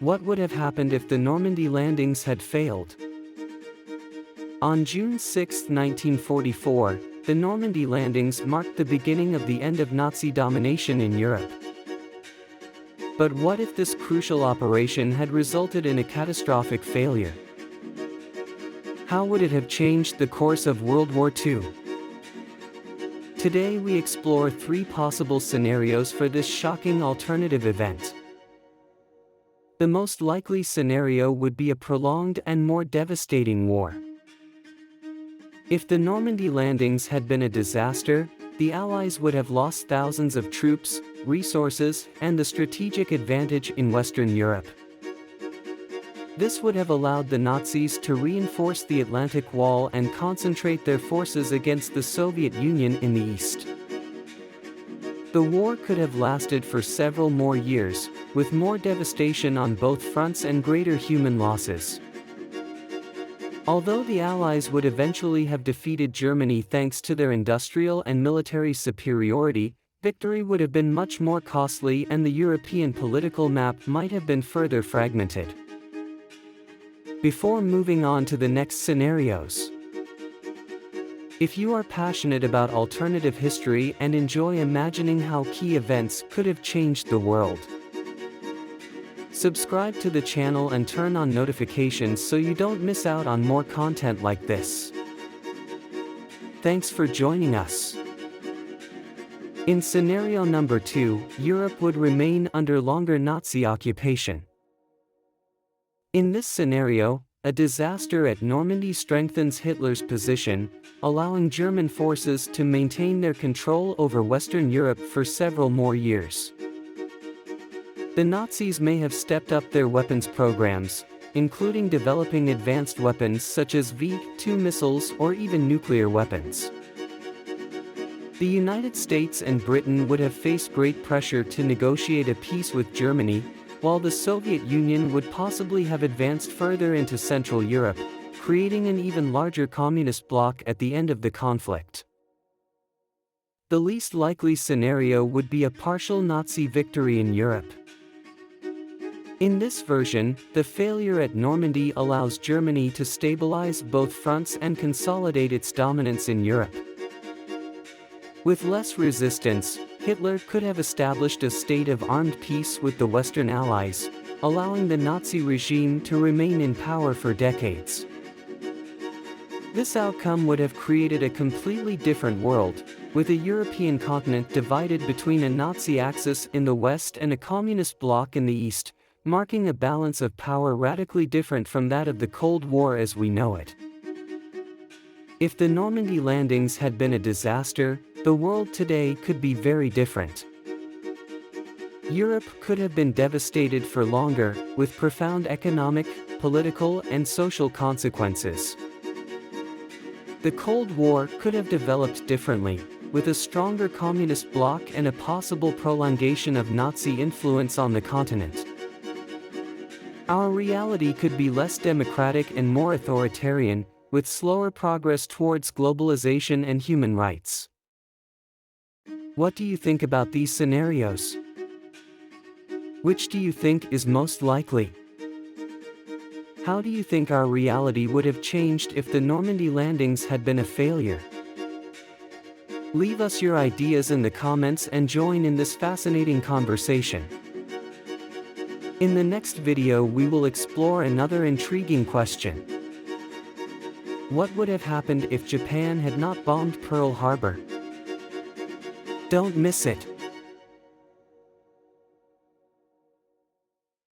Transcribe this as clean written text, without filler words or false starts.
What would have happened if the Normandy landings had failed? On June 6, 1944, the Normandy landings marked the beginning of the end of Nazi domination in Europe. But what if this crucial operation had resulted in a catastrophic failure? How would it have changed the course of World War II? Today we explore three possible scenarios for this shocking alternative event. The most likely scenario would be a prolonged and more devastating war. If the Normandy landings had been a disaster, the Allies would have lost thousands of troops, resources, and the strategic advantage in Western Europe. This would have allowed the Nazis to reinforce the Atlantic Wall and concentrate their forces against the Soviet Union in the east. The war could have lasted for several more years, with more devastation on both fronts and greater human losses. Although the Allies would eventually have defeated Germany thanks to their industrial and military superiority, victory would have been much more costly and the European political map might have been further fragmented. Before moving on to the next scenarios, if you are passionate about alternative history and enjoy imagining how key events could have changed the world, subscribe to the channel and turn on notifications so you don't miss out on more content like this. Thanks for joining us. In scenario number 2, Europe would remain under longer Nazi occupation. In this scenario, a disaster at Normandy strengthens Hitler's position, allowing German forces to maintain their control over Western Europe for several more years. The Nazis may have stepped up their weapons programs, including developing advanced weapons such as V-2 missiles or even nuclear weapons. The United States and Britain would have faced great pressure to negotiate a peace with Germany, while the Soviet Union would possibly have advanced further into Central Europe, creating an even larger communist bloc at the end of the conflict. The least likely scenario would be a partial Nazi victory in Europe. In this version, the failure at Normandy allows Germany to stabilize both fronts and consolidate its dominance in Europe. With less resistance, Hitler could have established a state of armed peace with the Western Allies, allowing the Nazi regime to remain in power for decades. This outcome would have created a completely different world, with a European continent divided between a Nazi axis in the west and a communist bloc in the east, marking a balance of power radically different from that of the Cold War as we know it. If the Normandy landings had been a disaster, the world today could be very different. Europe could have been devastated for longer, with profound economic, political, and social consequences. The Cold War could have developed differently, with a stronger communist bloc and a possible prolongation of Nazi influence on the continent. Our reality could be less democratic and more authoritarian, with slower progress towards globalization and human rights. What do you think about these scenarios? Which do you think is most likely? How do you think our reality would have changed if the Normandy landings had been a failure? Leave us your ideas in the comments and join in this fascinating conversation. In the next video we will explore another intriguing question. What would have happened if Japan had not bombed Pearl Harbor? Don't miss it.